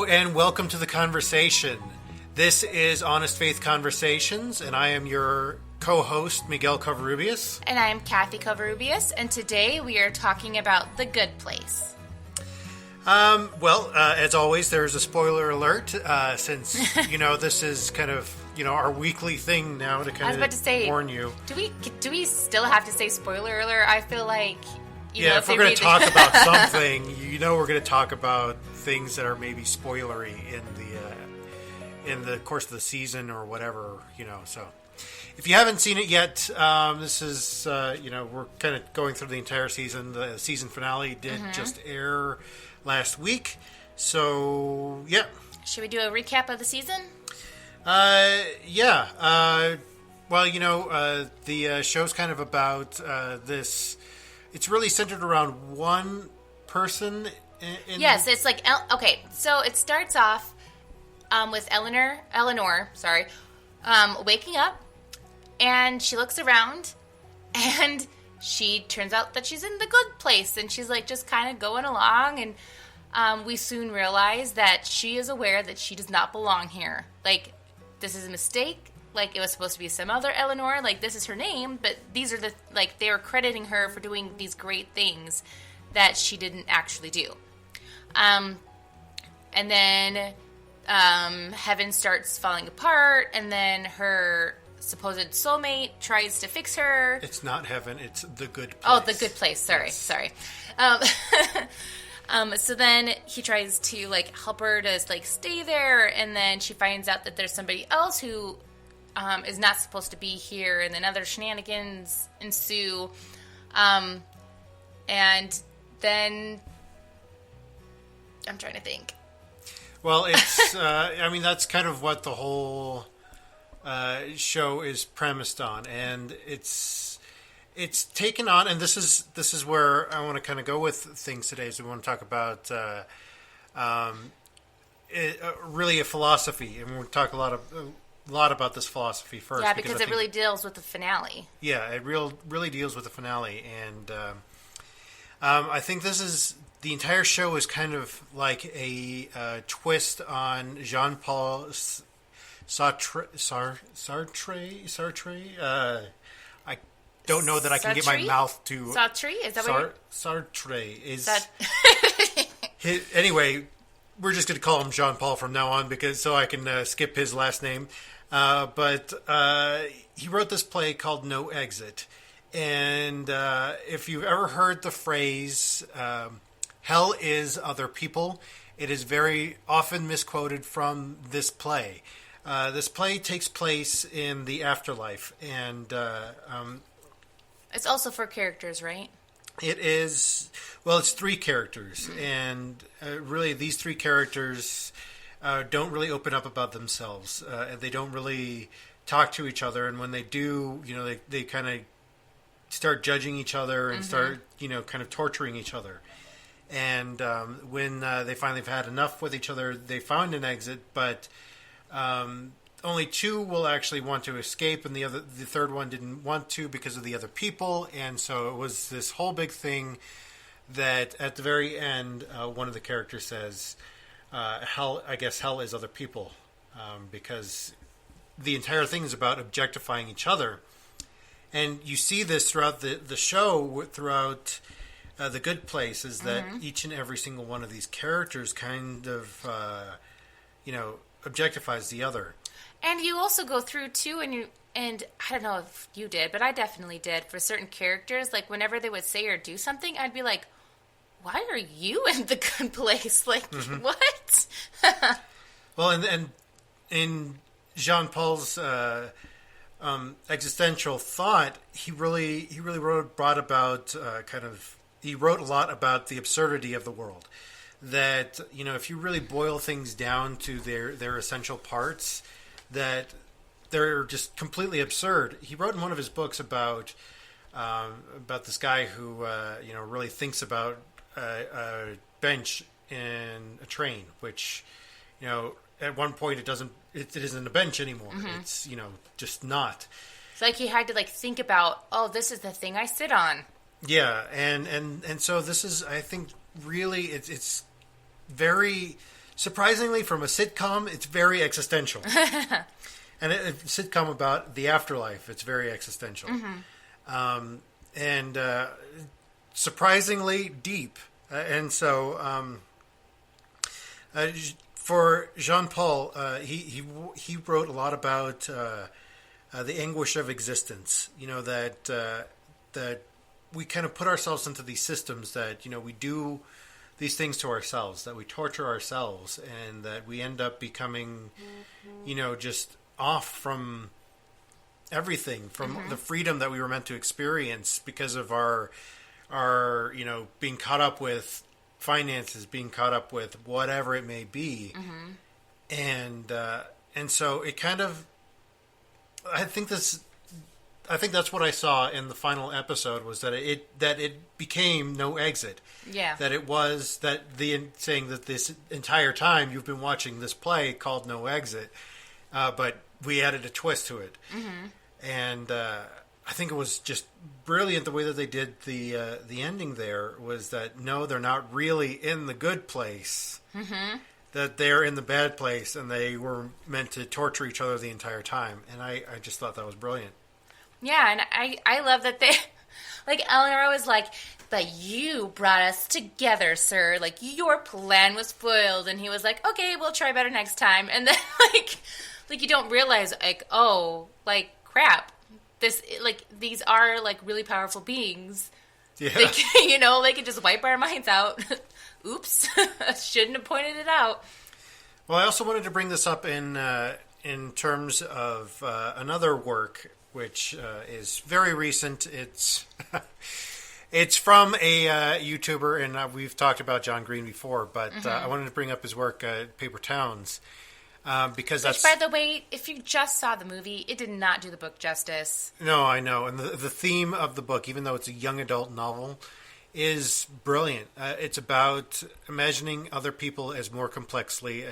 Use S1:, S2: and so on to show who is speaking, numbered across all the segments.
S1: and welcome to the conversation. This is Honest Faith Conversations, and I am your co-host, Miguel Covarrubias.
S2: And I am Kathy Covarrubias, and today we are talking about The Good Place.
S1: As always, there's a spoiler alert, since, this is kind of, our weekly thing now to kind of warn you.
S2: Do we still have to say spoiler alert? I feel like...
S1: if we're going to talk about something, we're going to talk about things that are maybe spoilery in the course of the season or whatever, so... If you haven't seen it yet, this is, we're kind of going through the entire season. The season finale did just air last week. So, yeah.
S2: Should we do a recap of the season?
S1: Yeah. The show's kind of about this. It's really centered around one person.
S2: Yes, it's like, okay, so it starts off with Eleanor, waking up. And she looks around, and she turns out that she's in the good place, and she's like just kind of going along, and we soon realize that she is aware that she does not belong here. Like, this is a mistake. Like, it was supposed to be some other Eleanor. Like, this is her name, but these are they are crediting her for doing these great things that she didn't actually do. And then heaven starts falling apart, and then her supposed soulmate tries to fix her.
S1: It's not heaven, it's the good place.
S2: Oh, the good place. Sorry. So then he tries to help her to stay there, and then she finds out that there's somebody else who is not supposed to be here, and then other shenanigans ensue. And then I'm trying to think.
S1: Well, it's that's kind of what the whole show is premised on, and it's taken on, and this is where I want to kind of go with things today. So we want to talk about really a philosophy, and we'll talk a lot about this philosophy first.
S2: Yeah, because it really deals with the finale.
S1: Yeah, it really deals with the finale, and I think the entire show is kind of like a twist on Jean-Paul Sartre. I don't know that I can get my mouth to...
S2: Sartre? Is that what
S1: Sartre is... Anyway, we're just going to call him Jean-Paul from now on so I can skip his last name. But he wrote this play called No Exit. And if you've ever heard the phrase, hell is other people, it is very often misquoted from this play. This play takes place in the afterlife, and
S2: it's also for characters, right?
S1: It is. Well, it's three characters, and really these three characters don't really open up about themselves. They don't really talk to each other, and when they do, they kind of start judging each other and start, kind of torturing each other. And when they finally have had enough with each other, they found an exit, but only two will actually want to escape, and the third one didn't want to because of the other people. And so it was this whole big thing that at the very end, one of the characters says, hell is other people, because the entire thing is about objectifying each other. And you see this throughout the show, throughout The Good Place, is that each and every single one of these characters kind of, objectifies the other.
S2: And you also go through too, and I don't know if you did, but I definitely did for certain characters. Like whenever they would say or do something, I'd be like, "Why are you in the good place? Like what?"
S1: Well, and in Jean-Paul's existential thought, he really brought about he wrote a lot about the absurdity of the world. That, if you really boil things down to their essential parts, that they're just completely absurd. He wrote in one of his books about this guy who, really thinks about a bench in a train, which, at one point it isn't a bench anymore. It's, just not.
S2: It's like he had to think about, this is the thing I sit on.
S1: Yeah, and so this is, I think, really, it's very surprisingly, from a sitcom, it's very existential. And a sitcom about the afterlife, it's very existential. And surprisingly deep. And so for Jean-Paul, he wrote a lot about the anguish of existence. You know, that we kind of put ourselves into these systems that, you know, we do these things to ourselves, that we torture ourselves, and that we end up becoming, you know, just off from everything, from the freedom that we were meant to experience because of our you know, being caught up with finances, being caught up with whatever it may be. And so it kind of, I think that's what I saw in the final episode, was that it became No Exit.
S2: Yeah.
S1: That it was that saying that this entire time you've been watching this play called No Exit, but we added a twist to it. And I think it was just brilliant the way that they did the ending. There was that no, they're not really in the good place. That they're in the bad place, and they were meant to torture each other the entire time. And I just thought that was brilliant.
S2: Yeah, and I love that they, like, Eleanor was like, but you brought us together, sir. Like, your plan was foiled. And he was like, okay, we'll try better next time. And then, like you don't realize, like, oh, like, crap. This, like, these are, like, really powerful beings.
S1: Yeah.
S2: They can, you know, they can just wipe our minds out. Oops. Shouldn't have pointed it out.
S1: Well, I also wanted to bring this up in terms of another work, which is very recent. It's it's from a YouTuber, and we've talked about John Green before, but I wanted to bring up his work, Paper Towns, because
S2: Which, by the way, if you just saw the movie, it did not do the book justice.
S1: No, I know, and the theme of the book, even though it's a young adult novel, is brilliant. It's about imagining other people as more complexly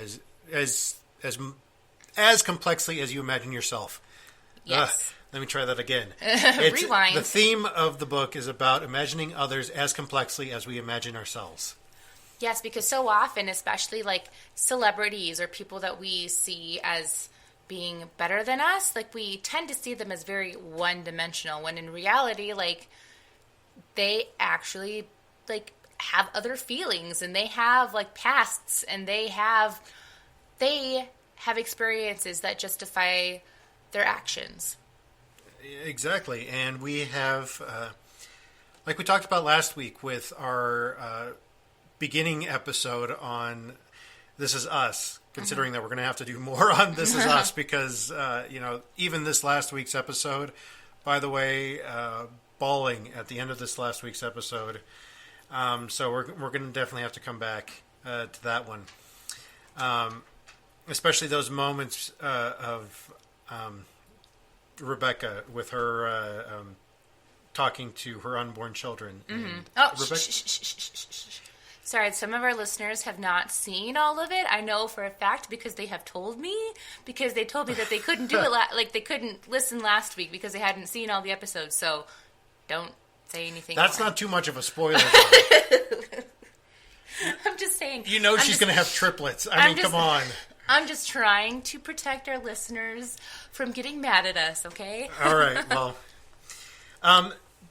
S1: as complexly as you imagine yourself.
S2: Yes.
S1: Let me try that again.
S2: Rewind.
S1: The theme of the book is about imagining others as complexly as we imagine ourselves.
S2: Yes, because so often, especially like celebrities or people that we see as being better than us, like we tend to see them as very one-dimensional, when in reality, like, they actually, like, have other feelings, and they have, like, pasts, and they have experiences that justify their actions.
S1: Exactly. And we have, like we talked about last week with our beginning episode on This Is Us, considering that we're going to have to do more on This Is Us, because, you know, even this last week's episode, by the way, bawling at the end of this last week's episode. So we're going to definitely have to come back to that one. Especially those moments of Rebecca with her talking to her unborn children.
S2: Oh, sorry, some of our listeners have not seen all of it. I know for a fact because they have told me, because they told me that they couldn't do it, like they couldn't listen last week because they hadn't seen all the episodes. So don't say anything.
S1: That's
S2: more.
S1: not too much of a spoiler.
S2: I'm just saying.
S1: You know she's going to have triplets. I mean, come on.
S2: I'm just trying to protect our listeners from getting mad at us, okay?
S1: All right, well.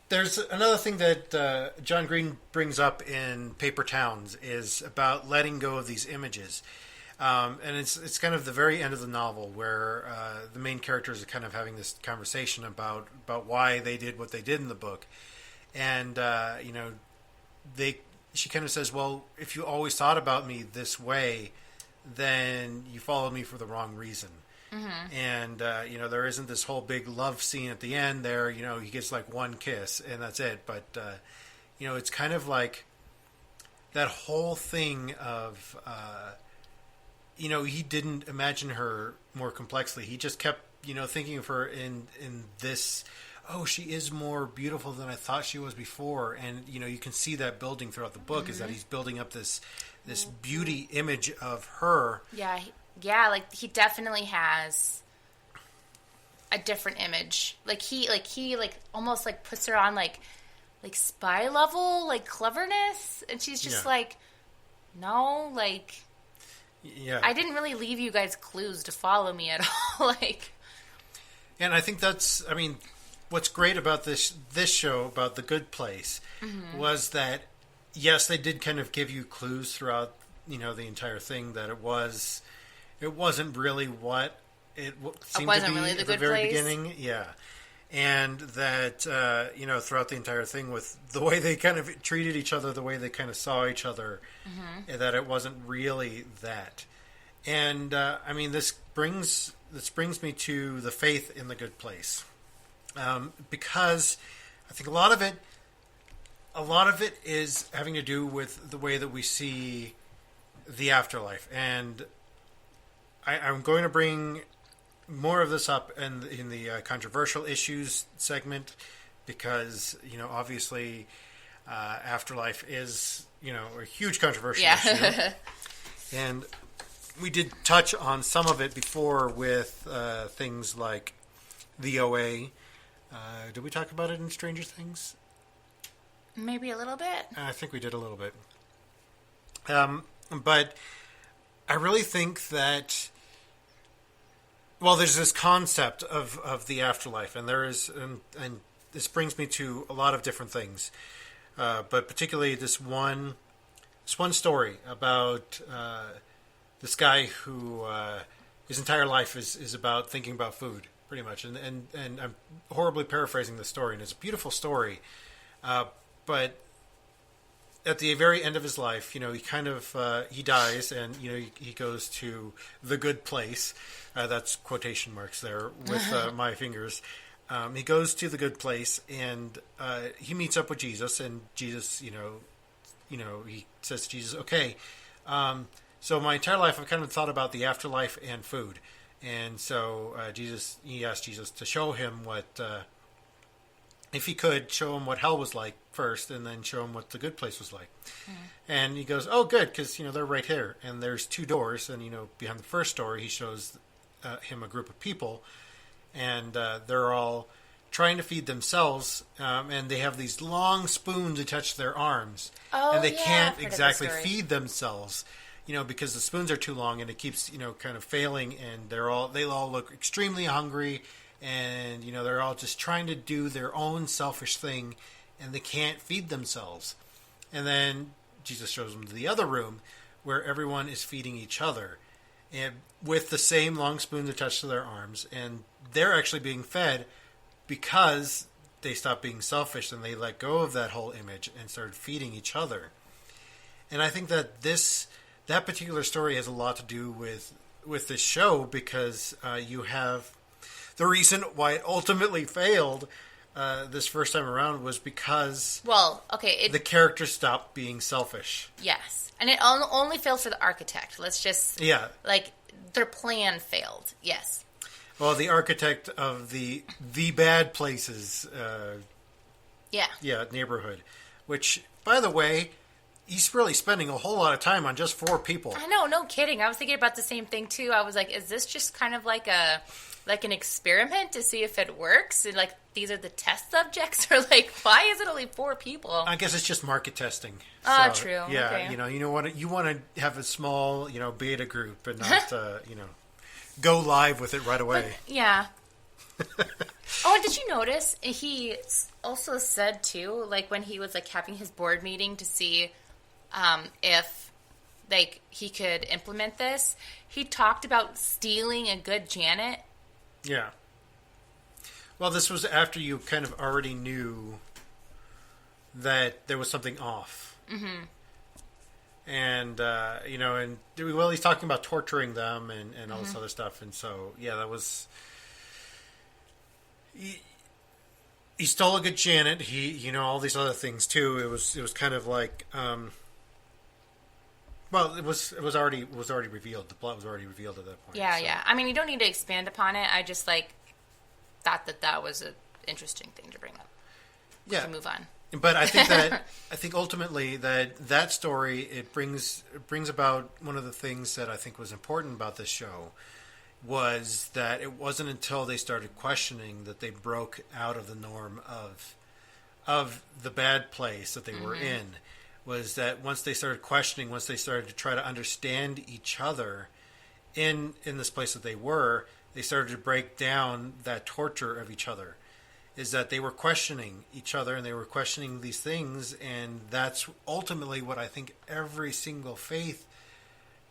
S1: There's another thing that John Green brings up in Paper Towns is about letting go of these images. And it's kind of the very end of the novel where the main characters are kind of having this conversation about why they did what they did in the book. And, you know, she kind of says, well, if you always thought about me this way, then you followed me for the wrong reason. And, you know, there isn't this whole big love scene at the end there. You know, he gets like one kiss and that's it. But, you know, it's kind of like that whole thing of, you know, he didn't imagine her more complexly. He just kept, you know, thinking of her in this, oh, she is more beautiful than I thought she was before. And, you know, you can see that building throughout the book is that he's building up this beauty image of her.
S2: Yeah, like he definitely has a different image. Like he almost like puts her on like spy level, like cleverness, and she's just like, no, like
S1: Yeah.
S2: I didn't really leave you guys clues to follow me at all. Like,
S1: And I think that's, I mean, what's great about this show, about The Good Place, was that, yes, they did kind of give you clues throughout, the entire thing, that it wasn't really what seemed
S2: wasn't
S1: to be
S2: really The
S1: at the
S2: Good
S1: very
S2: Place?
S1: beginning. Yeah. And that, throughout the entire thing, with the way they kind of treated each other, the way they kind of saw each other, that it wasn't really that. And, this brings me to the faith in The Good Place. Because I think a lot of it is having to do with the way that we see the afterlife. And I'm going to bring more of this up in the controversial issues segment, because obviously afterlife is a huge controversial issue, and we did touch on some of it before with things like the OA. Did we talk about it in Stranger Things?
S2: maybe a little bit.
S1: I think we did a little bit. But I really think that, well, there's this concept of the afterlife, and there is, and this brings me to a lot of different things, but particularly this one story about this guy who his entire life is about thinking about food, pretty much, and I'm horribly paraphrasing the story, and it's a beautiful story, but at the very end of his life, he kind of he dies, and he goes to the good place. That's quotation marks there with my fingers. He goes to the good place, and he meets up with Jesus, and Jesus, he says to Jesus, "Okay, so my entire life I've kind of thought about the afterlife and food," and so he asked Jesus to show him what. If he could, show him what hell was like first, and then show him what the good place was like. And he goes, "Oh, good, because they're right here, and there's two doors, and behind the first door, he shows him a group of people, and they're all trying to feed themselves, and they have these long spoons attached to their arms, and they can't exactly feed themselves, because the spoons are too long, and it keeps kind of failing, and they all look extremely hungry." And they're all just trying to do their own selfish thing, and they can't feed themselves. And then Jesus shows them to the other room where everyone is feeding each other, and with the same long spoons attached to their arms, and they're actually being fed because they stopped being selfish and they let go of that whole image and started feeding each other. And I think that that particular story has a lot to do with this show, because you have the reason why it ultimately failed this first time around was because the characters stopped being selfish.
S2: Yes. And it only failed for the architect. Let's just...
S1: Yeah.
S2: Their plan failed. Yes.
S1: Well, the architect of the bad places neighborhood, which, by the way, he's really spending a whole lot of time on just 4 people.
S2: I know, no kidding. I was thinking about the same thing, too. I was like, is this just kind of like an experiment to see if it works? And these are the test subjects? Or why is it only 4 people?
S1: I guess it's just market testing.
S2: True.
S1: Yeah,
S2: okay.
S1: you want to have a small, beta group and not, go live with it right away.
S2: But, yeah. Oh, and did you notice he also said too, when he was having his board meeting to see if he could implement this, he talked about stealing a good Janet.
S1: Yeah. Well, this was after you kind of already knew that there was something off. Mm-hmm. And, and he's talking about torturing them and all this other stuff. And so, yeah, that was... He stole a good Janet. He, all these other things too. It was kind of like... Well, it was already revealed. The plot was already revealed at that point.
S2: Yeah, so. Yeah. I mean, you don't need to expand upon it. I just thought that was an interesting thing to bring up.
S1: Yeah.
S2: To move on.
S1: But I think ultimately that story it brings about one of the things that I think was important about this show was that it wasn't until they started questioning that they broke out of the norm of the bad place that they were in, was that once they started questioning, once they started to try to understand each other in this place that they started to break down that torture of each other. Is that they were questioning each other and they were questioning these things, and that's ultimately what I think every single faith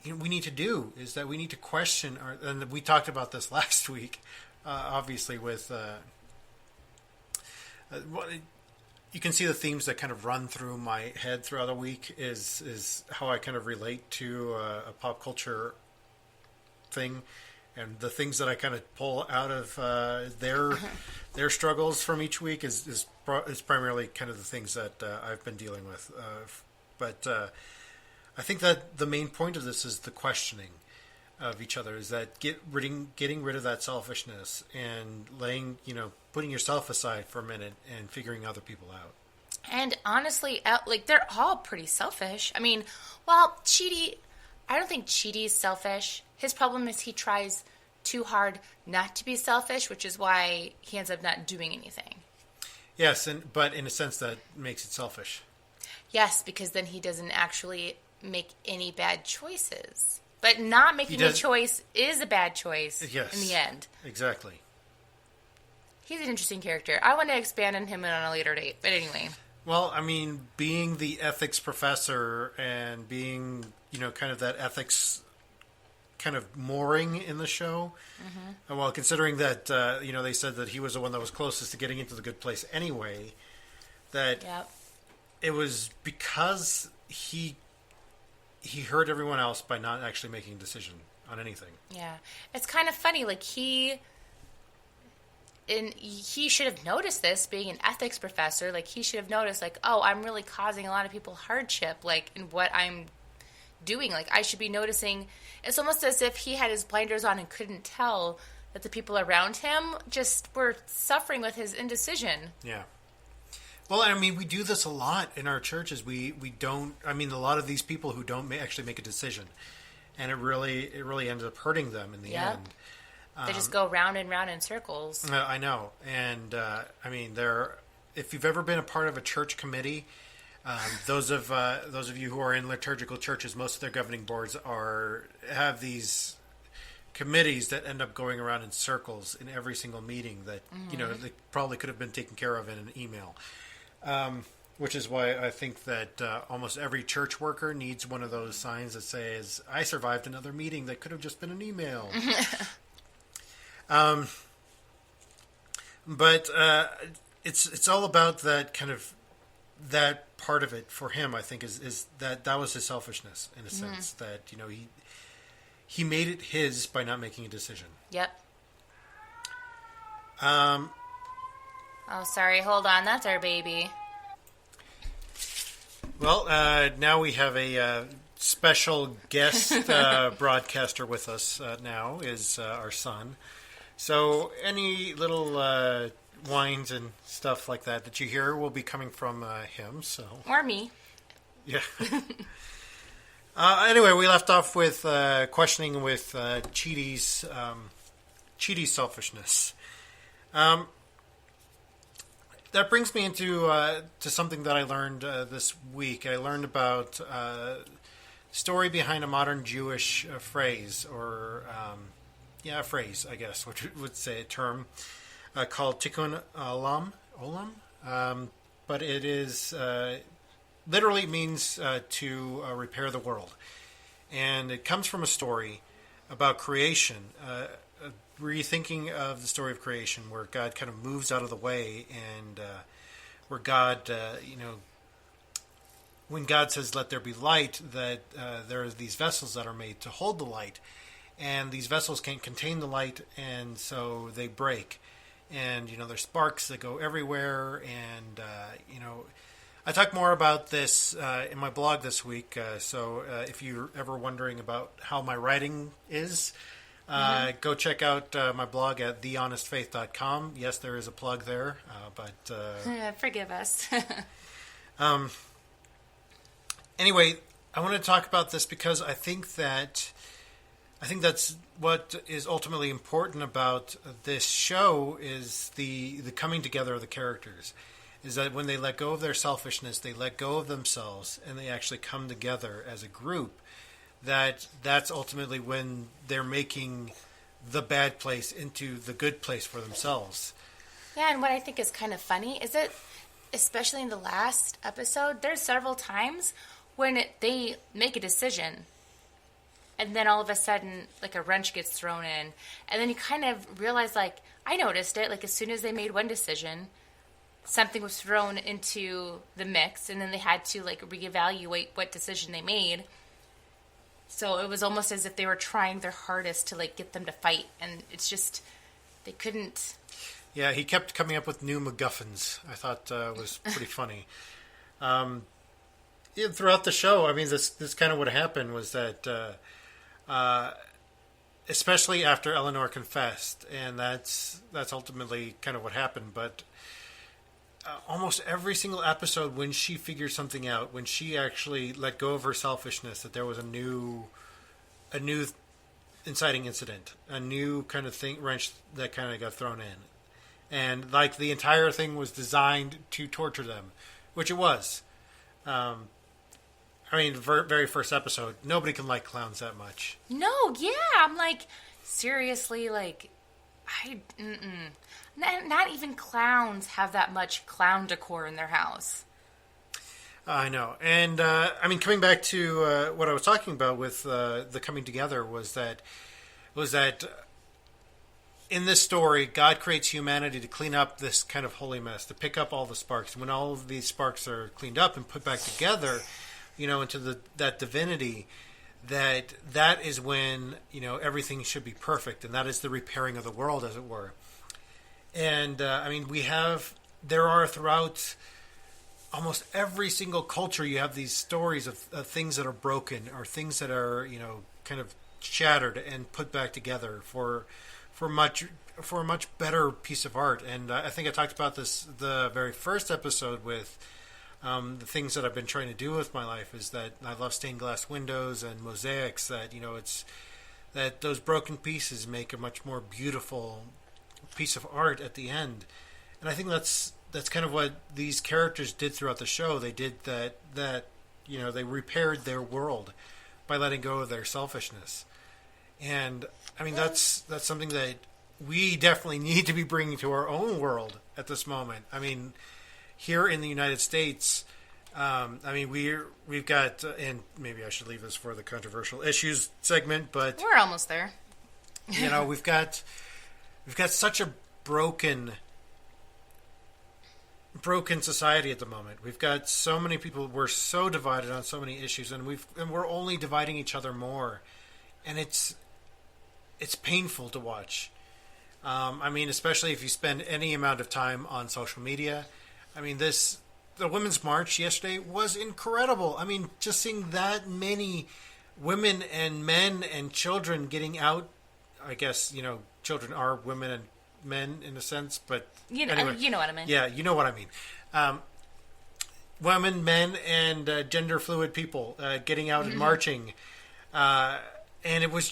S1: we need to do, is that we need to question and we talked about this last week, obviously with you can see the themes that kind of run through my head throughout the week is how I kind of relate to a pop culture thing, and the things that I kind of pull out of their struggles from each week is primarily kind of the things that I've been dealing with. But I think that the main point of this is the questioning of each other, is that getting rid of that selfishness and putting yourself aside for a minute and figuring other people out.
S2: And honestly, like, they're all pretty selfish. I mean, well, Chidi, I don't think Chidi's selfish. His problem is he tries too hard not to be selfish, which is why he ends up not doing anything.
S1: Yes, but in a sense that makes it selfish.
S2: Yes, because then he doesn't actually make any bad choices. But not making a choice is a bad choice in the end.
S1: Exactly.
S2: He's an interesting character. I want to expand on him on a later date, but anyway.
S1: Well, I mean, being the ethics professor and being, kind of that ethics kind of mooring in the show, and well, considering that, they said that he was the one that was closest to getting into the good place anyway, that it was because he hurt everyone else by not actually making a decision on anything. Yeah.
S2: It's kind of funny, like, he should have noticed this, being an ethics professor. Like, he should have noticed, like, oh, I'm really causing a lot of people hardship, like, in what I'm doing. Like, I should be noticing. It's almost as if he had his blinders on and couldn't tell that the people around him just were suffering with his indecision.
S1: Yeah. Well, I mean, we do this a lot in our churches. We don't. I mean, a lot of these people who don't actually make a decision, and it really ends up hurting them in the end.
S2: They just go round and round in circles.
S1: I know, and I mean, if you've ever been a part of a church committee, those of you who are in liturgical churches, most of their governing boards have these committees that end up going around in circles in every single meeting that they probably could have been taken care of in an email. Which is why I think that almost every church worker needs one of those signs that says, "I survived another meeting that could have just been an email." But it's all about that kind of that part of it for him. I think is that was his selfishness in a sense, that he made it his by not making a decision.
S2: Yep. Oh, sorry. Hold on. That's our baby.
S1: Well, now we have a special guest broadcaster with us now, is our son. So any little whines and stuff like that you hear will be coming from him. So
S2: or me.
S1: Yeah. Anyway, we left off with questioning with Chidi's selfishness. That brings me into to something that I learned this week. I learned about story behind a modern Jewish phrase, or a phrase, I guess, which would say a term called tikkun olam. But it is literally means to repair the world, and it comes from a story about creation. Rethinking of the story of creation, where God kind of moves out of the way, and where God, when God says, "Let there be light," that there are these vessels that are made to hold the light, and these vessels can't contain the light, and so they break, and there's sparks that go everywhere, and I talk more about this in my blog this week. So if you're ever wondering about how my writing is. Go check out my blog at thehonestfaith.com. Yes, there is a plug there, but
S2: forgive us.
S1: Anyway, I want to talk about this because I think that's what is ultimately important about this show, is the coming together of the characters. is that when they let go of their selfishness, they let go of themselves, and they actually come together as a group. That's ultimately when they're making the bad place into the good place for themselves.
S2: Yeah, and what I think is kind of funny is that, especially in the last episode, there's several times when they make a decision, and then all of a sudden, like, a wrench gets thrown in, and then you kind of realize, like, I noticed it, like, as soon as they made one decision, something was thrown into the mix, and then they had to, like, reevaluate what decision they made. So it was almost as if they were trying their hardest to, like, get them to fight, and it's just, they couldn't.
S1: Yeah, he kept coming up with new MacGuffins. I thought was pretty funny. Yeah, throughout the show, I mean, this kind of what happened was that, especially after Eleanor confessed, and that's ultimately kind of what happened. But almost every single episode, when she figured something out, when she actually let go of her selfishness, that there was a new inciting incident, a new kind of wrench that kind of got thrown in. And, like, the entire thing was designed to torture them, which it was. I mean, very first episode, nobody can like clowns that much.
S2: No, yeah, I'm like, seriously, like, not even clowns have that much clown decor in their house.
S1: I know. And, I mean, coming back to what I was talking about with the coming together was that in this story, God creates humanity to clean up this kind of holy mess, to pick up all the sparks. And when all of these sparks are cleaned up and put back together, you know, into that divinity, that is when, you know, everything should be perfect. And that is the repairing of the world, as it were. And, I mean, there are throughout almost every single culture, you have these stories of things that are broken or things that are, you know, kind of shattered and put back together for a much better piece of art. And I think I talked about this the very first episode with the things that I've been trying to do with my life is that I love stained glass windows and mosaics, that, you know, it's that those broken pieces make a much more beautiful piece of art at the end. And I think that's kind of what these characters did throughout the show. They did that you know, they repaired their world by letting go of their selfishness. And I mean, that's something that we definitely need to be bringing to our own world at this moment. I mean, here in the United States, I mean, we've got, and maybe I should leave this for the controversial issues segment, but
S2: we're almost there.
S1: You know, we've got such a broken society at the moment. We've got so many people. We're so divided on so many issues, and we're only dividing each other more, and it's painful to watch. I mean, especially if you spend any amount of time on social media. I mean, the Women's March yesterday was incredible. I mean, just seeing that many women and men and children getting out. I guess, you know, children are women and men in a sense, but
S2: anyway, you know what I mean.
S1: Yeah, you know what I mean. Women, men, and gender fluid people getting out and marching. And it was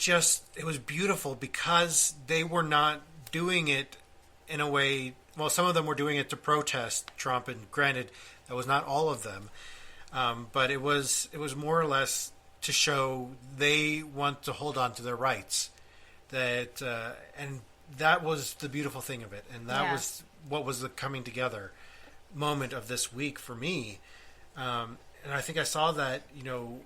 S1: beautiful because they were not doing it in a way. Well, some of them were doing it to protest Trump, and granted, that was not all of them. But it was more or less to show they want to hold on to their rights. And that was the beautiful thing of it, and that was what was the coming together moment of this week for me. And I think I saw that, you know,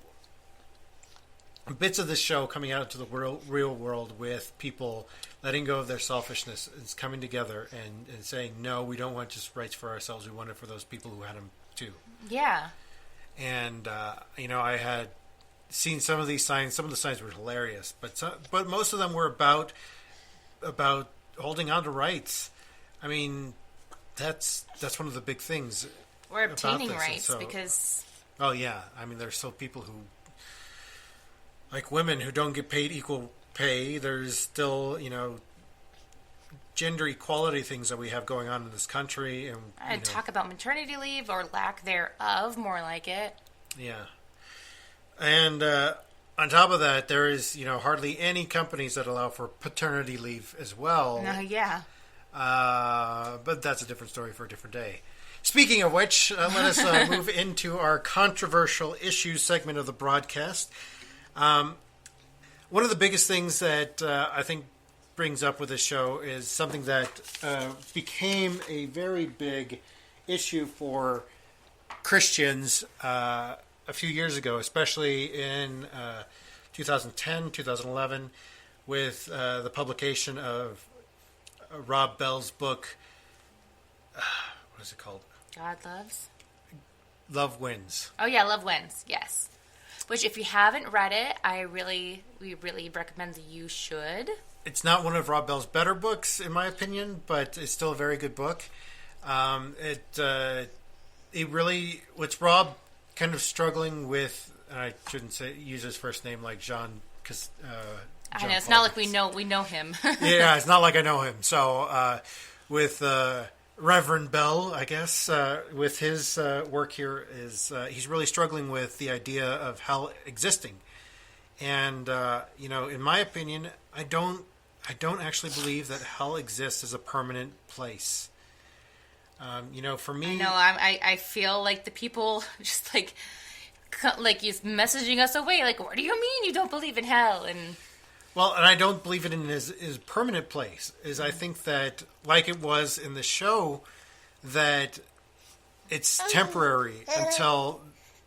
S1: bits of this show coming out into the real world with people letting go of their selfishness, is coming together and saying, no, we don't want just rights for ourselves. We want it for those people who had them too. Yeah. And, you know, I had seen some of these signs. Some of the signs were hilarious, but most of them were about holding on to rights. I mean, that's one of the big things.
S2: Or obtaining rights, because...
S1: Oh, yeah. I mean, there's still people who... Like women who don't get paid equal pay. There's still, you know, gender equality things that we have going on in this country. And
S2: talk about maternity leave or lack thereof, more like it.
S1: Yeah. And on top of that, there is, you know, hardly any companies that allow for paternity leave as well.
S2: Yeah.
S1: But that's a different story for a different day. Speaking of which, let us move into our controversial issues segment of the broadcast. One of the biggest things that I think brings up with this show is something that became a very big issue for Christians a few years ago, especially in 2010, 2011, with the publication of Rob Bell's book. What is it called?
S2: God Loves?
S1: Love Wins.
S2: Oh, yeah, Love Wins, yes. Which, if you haven't read it, we really recommend that you should.
S1: It's not one of Rob Bell's better books, in my opinion, but it's still a very good book. It really, what's Rob kind of struggling with, I shouldn't use his first name like Jean, because
S2: I know, it's not like we know him.
S1: Yeah, it's not like I know him. So with Reverend Bell, I guess, with his work here, is he's really struggling with the idea of hell existing. And in my opinion, I don't actually believe that hell exists as a permanent place. For me,
S2: I feel like the people just like he's messaging us away. Like, what do you mean you don't believe in hell? And
S1: I don't believe it in his permanent place. I think that, like it was in the show, that it's temporary until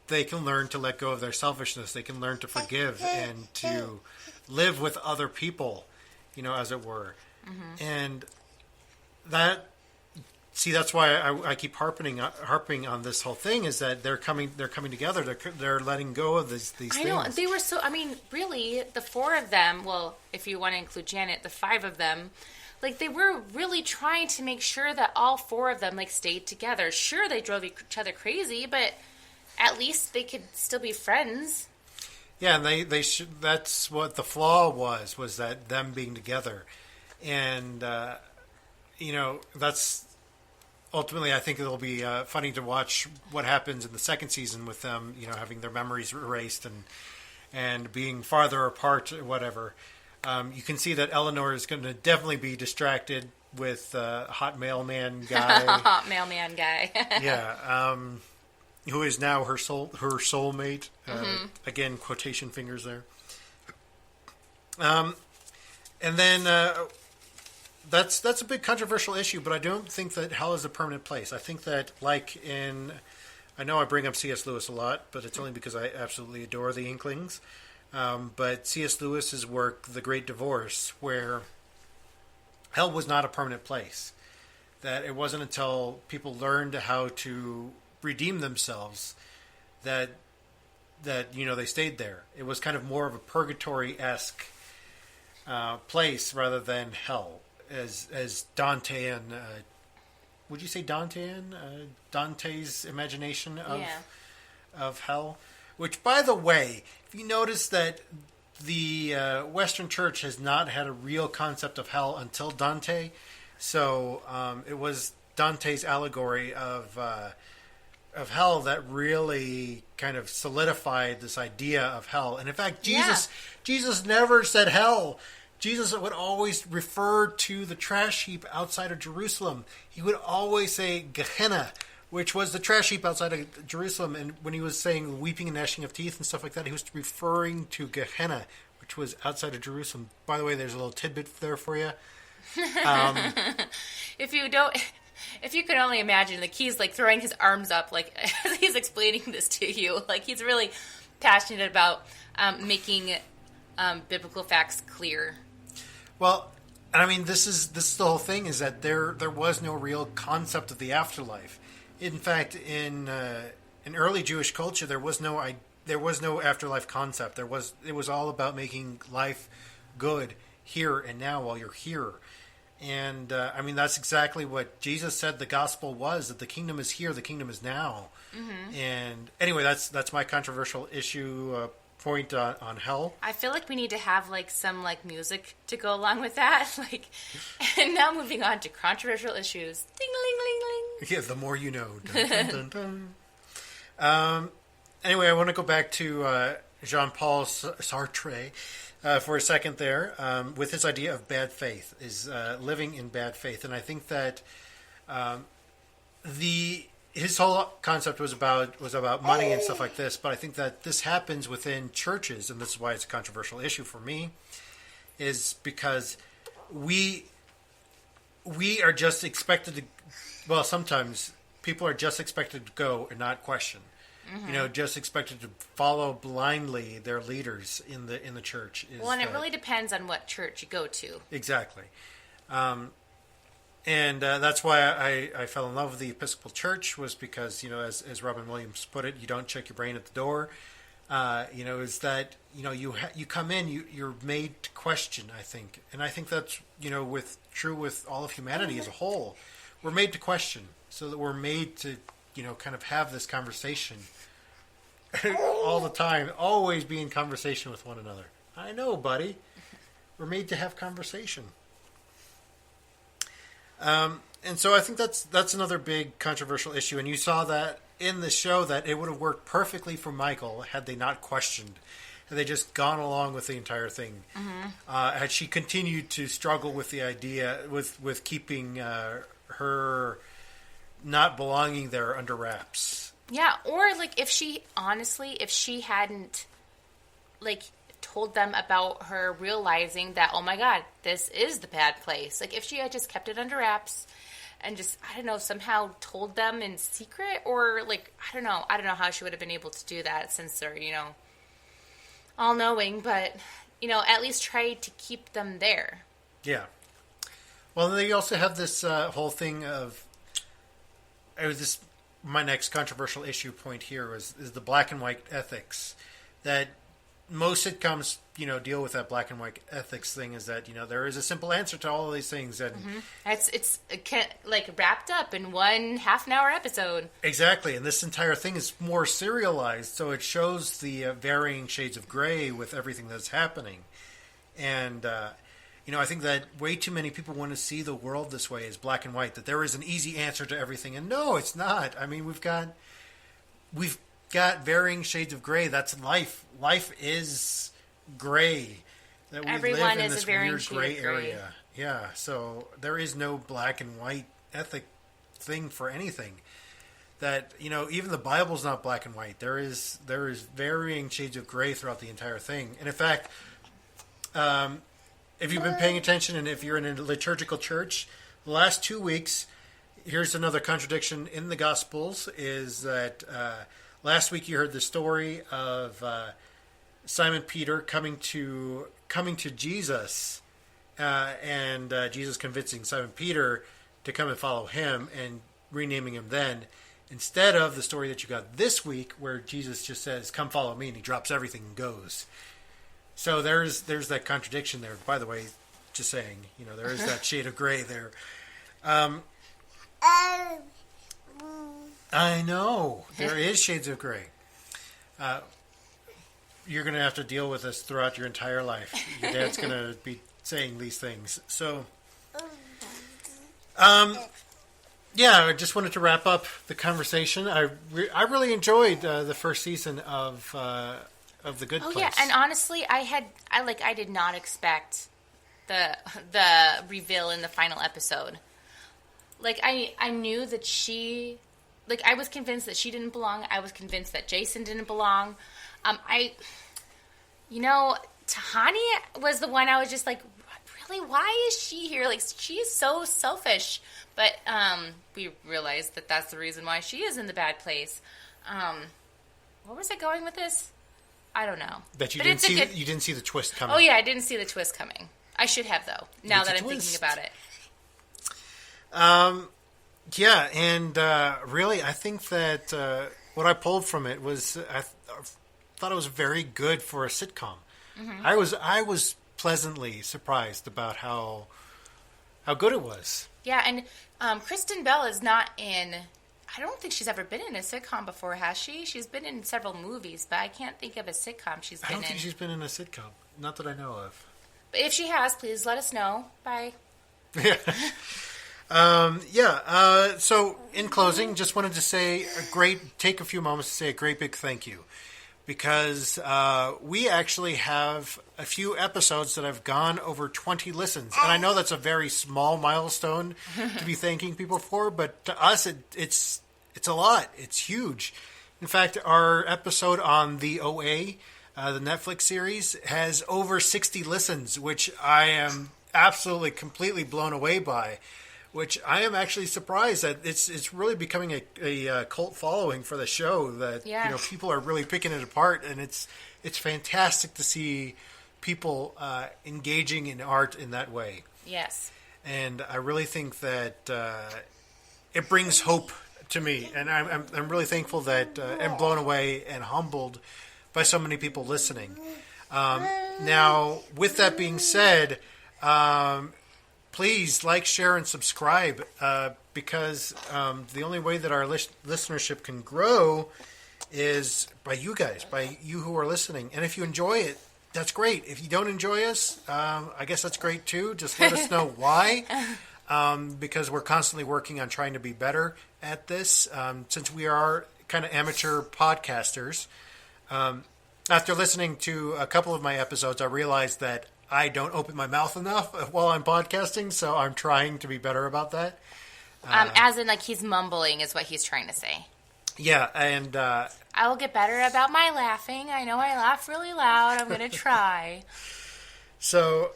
S1: they can learn to let go of their selfishness. They can learn to forgive and to live with other people, as it were. Mm-hmm. And that's why I keep harping on this whole thing, is that they're coming together. They're letting go of these things.
S2: I know. They were really, the four of them, well, if you want to include Janet, the five of them, they were really trying to make sure that all four of them, stayed together. Sure, they drove each other crazy, but at least they could still be friends.
S1: Yeah, and they should. That's what the flaw was that them being together, and that's. Ultimately, I think it'll be funny to watch what happens in the second season with them, having their memories erased and being farther apart or whatever. You can see that Eleanor is going to definitely be distracted with hot mailman guy.
S2: Hot mailman guy.
S1: Yeah. Who is now her soulmate. Again, quotation fingers there. And then... That's a big controversial issue, but I don't think that hell is a permanent place. I think that, I know I bring up C.S. Lewis a lot, but it's only because I absolutely adore the Inklings. But C.S. Lewis's work, The Great Divorce, where hell was not a permanent place. That it wasn't until people learned how to redeem themselves that they stayed there. It was kind of more of a purgatory-esque place rather than hell. As Dante and would you say Dantean? Dante's imagination of hell. Which, by the way, if you notice that the Western Church has not had a real concept of hell until Dante, so it was Dante's allegory of hell that really kind of solidified this idea of hell. And in fact, Jesus never said hell. Jesus would always refer to the trash heap outside of Jerusalem. He would always say Gehenna, which was the trash heap outside of Jerusalem. And when he was saying weeping and gnashing of teeth and stuff like that, he was referring to Gehenna, which was outside of Jerusalem. By the way, there's a little tidbit there for you.
S2: If you could only imagine, he's throwing his arms up, as he's explaining this to you. He's really passionate about making biblical facts clear.
S1: Well, I mean, this is the whole thing, is that there was no real concept of the afterlife. In fact, in early Jewish culture, there was no afterlife concept. It was all about making life good here and now while you're here. And that's exactly what Jesus said the gospel was, that the kingdom is here, the kingdom is now. Mm-hmm. And anyway, that's my controversial issue point on hell.
S2: I feel like we need to have some music to go along with that. And now moving on to controversial issues. Ding ling ling ling.
S1: Yeah, the more you know. Dun, dun, dun, dun. Anyway, I want to go back to Jean-Paul Sartre for a second there, with his idea of bad faith, is living in bad faith. And I think that the his whole concept was about money and stuff like this. But I think that this happens within churches, and this is why it's a controversial issue for me, is because we are just expected to. Well, sometimes people are just expected to go and not question. Just expected to follow blindly their leaders in the church.
S2: Well, and it really depends on what church you go to.
S1: Exactly. And that's why I fell in love with the Episcopal Church, was because, as Robin Williams put it, you don't check your brain at the door. Is that, you come in, you're made to question, I think. And I think that's, true with all of humanity as a whole. We're made to question, so that we're made to, kind of have this conversation all the time, always be in conversation with one another. I know, buddy. We're made to have conversation. And so I think that's another big controversial issue. And you saw that in the show, that it would have worked perfectly for Michael had they not questioned, had they just gone along with the entire thing. Had she continued to struggle with the idea, with keeping her not belonging there under wraps.
S2: Yeah, or if she hadn't told them about her realizing that, oh my God, this is the bad place. If she had just kept it under wraps and just, I don't know, somehow told them in secret, or I don't know how she would have been able to do that, since they're, all knowing, but, at least try to keep them there.
S1: Yeah. Well, they also have this whole thing of, my next controversial issue point here is the black and white ethics, that most sitcoms, deal with that black and white ethics thing, is that, there is a simple answer to all of these things. And
S2: it's wrapped up in one half-an-hour episode.
S1: Exactly. And this entire thing is more serialized, so it shows the varying shades of gray with everything that's happening. And, I think that way too many people want to see the world this way, as black and white, that there is an easy answer to everything. And no, it's not. I mean, we've got varying shades of gray. That's life. Life is gray. That we
S2: Everyone
S1: live in
S2: is
S1: this
S2: a varying
S1: weird
S2: shade
S1: gray
S2: of gray.
S1: area. Yeah. So there is no black and white ethic thing for anything. That, even the Bible's not black and white. There is varying shades of gray throughout the entire thing. And in fact, if you've been paying attention, and if you're in a liturgical church, the last 2 weeks, here's another contradiction in the Gospels, is that last week you heard the story of Simon Peter coming to Jesus, and Jesus convincing Simon Peter to come and follow him, and renaming him then, instead of the story that you got this week, where Jesus just says, "Come follow me," and he drops everything and goes. So there's that contradiction there. By the way, just saying, there is that shade of gray there. I know there is shades of gray. You're going to have to deal with this throughout your entire life. Your dad's going to be saying these things. So, yeah, I just wanted to wrap up the conversation. I really enjoyed the first season of The Good Place.
S2: Oh yeah, and honestly, I did not expect the reveal in the final episode. I knew that she, I was convinced that she didn't belong. I was convinced that Jason didn't belong. Tahani was the one I was just really, why is she here? She is so selfish. But we realized that that's the reason why she is in the bad place. Where was I going with this? I don't know.
S1: That you didn't see the twist coming.
S2: Oh yeah, I didn't see the twist coming. I should have, though, now that I'm thinking about it.
S1: Yeah, and really, I think that what I pulled from it was I thought it was very good for a sitcom. Mm-hmm. I was pleasantly surprised about how good it was.
S2: Yeah, and Kristen Bell is not in. I don't think she's ever been in a sitcom before, has she? She's been in several movies, but I can't think of a sitcom she's been in.
S1: I don't think she's been in a sitcom. Not that I know of.
S2: But if she has, please let us know. Bye.
S1: Yeah. So in closing, just wanted to take a few moments to say a great big thank you, because we actually have a few episodes that have gone over 20 listens. And I know that's a very small milestone to be thanking people for, but to us, It's a lot. It's huge. In fact, our episode on the OA, the Netflix series, has over 60 listens, which I am absolutely completely blown away by. Which I am actually surprised that it's really becoming a cult following for the show. That people are really picking it apart, and it's fantastic to see people engaging in art in that way.
S2: Yes.
S1: And I really think that it brings hope to me, and I'm really thankful that I'm blown away and humbled by so many people listening. Now, with that being said, please like, share, and subscribe because the only way that our listenership can grow is by you guys, by you who are listening. And if you enjoy it, that's great. If you don't enjoy us, I guess that's great too. Just let us know why, because we're constantly working on trying to be better at this. Since we are kind of amateur podcasters, after listening to a couple of my episodes, I realized that I don't open my mouth enough while I'm podcasting, so I'm trying to be better about that.
S2: As in, like, he's mumbling is what he's trying to say.
S1: Yeah, and
S2: I will get better about my laughing. I know I laugh really loud. I'm going to try.
S1: So,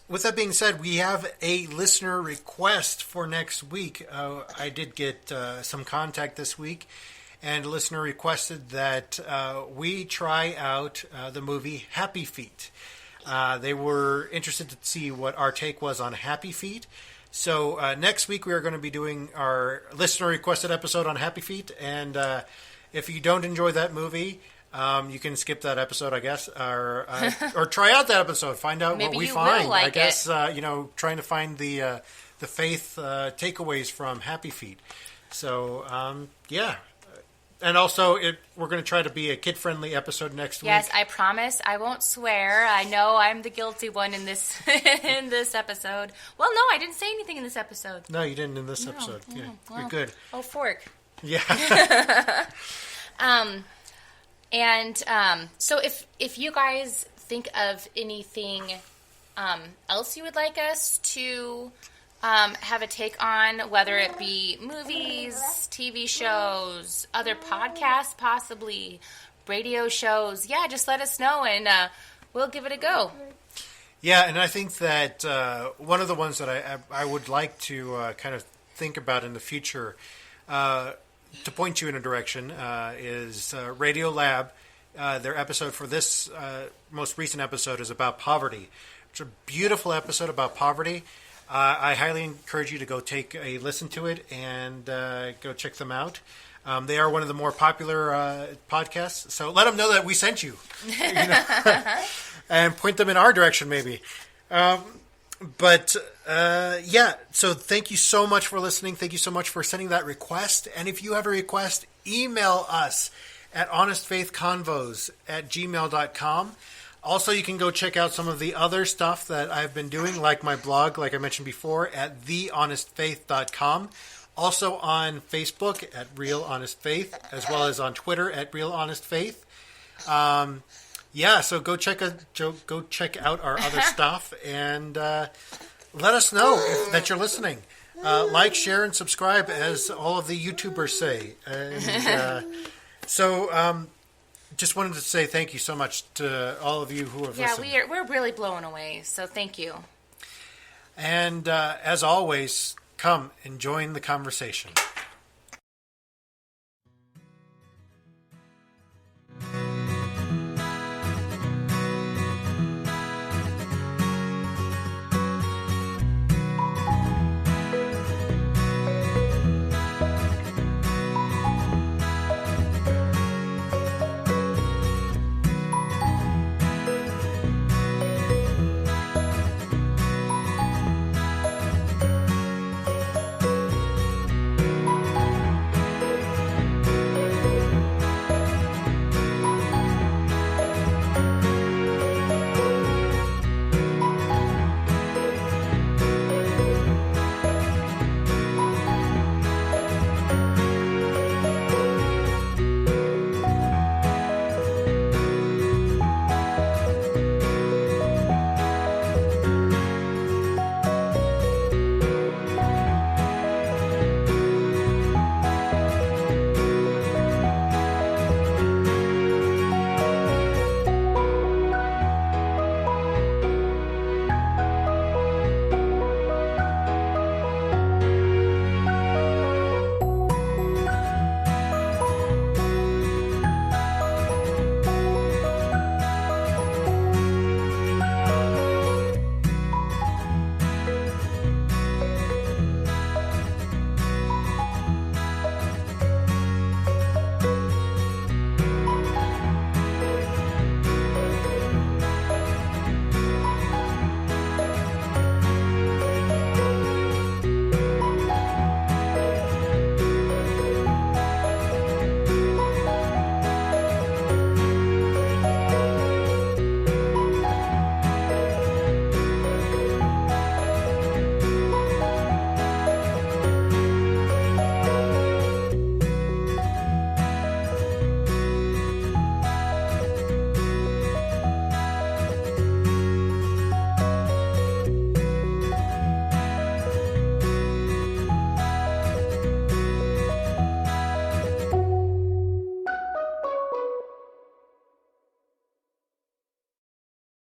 S1: with that being said, we have a listener request for next week. I did get some contact this week, and a listener requested that we try out the movie Happy Feet. They were interested to see what our take was on Happy Feet. So next week we are going to be doing our listener requested episode on Happy Feet. And if you don't enjoy that movie, you can skip that episode, I guess, or try out that episode. Find out
S2: Maybe
S1: what we
S2: you
S1: find.
S2: will like
S1: I guess trying to find the faith takeaways from Happy Feet. So yeah. And also, we're going to try to be a kid-friendly episode next week.
S2: Yes, I promise I won't swear. I know I'm the guilty one in this in this episode. Well, no, I didn't say anything in this episode.
S1: No, you didn't in this episode. Yeah,
S2: well,
S1: you're good.
S2: Oh, fork.
S1: Yeah.
S2: So if you guys think of anything else you would like us to have a take on, whether it be movies, TV shows, other podcasts, possibly radio shows, just let us know and we'll give it a go.
S1: Yeah, and I think that one of the ones that I would like to kind of think about in the future, to point you in a direction, is Radio Lab. Their episode for this most recent episode is about poverty. It's a beautiful episode about poverty. I highly encourage you to go take a listen to it and go check them out. They are one of the more popular podcasts, so let them know that we sent you, and point them in our direction, maybe. So thank you so much for listening. Thank you so much for sending that request. And if you have a request, email us at honestfaithconvos@gmail.com. Also, you can go check out some of the other stuff that I've been doing, like my blog, like I mentioned before, at thehonestfaith.com. Also on Facebook at Real Honest Faith, as well as on Twitter at Real Honest Faith. So go check out our other stuff and let us know that you're listening. Like, share, and subscribe, as all of the YouTubers say. And, just wanted to say thank you so much to all of you who have listened.
S2: Yeah, we're really blown away, so thank you.
S1: And as always, come and join the conversation.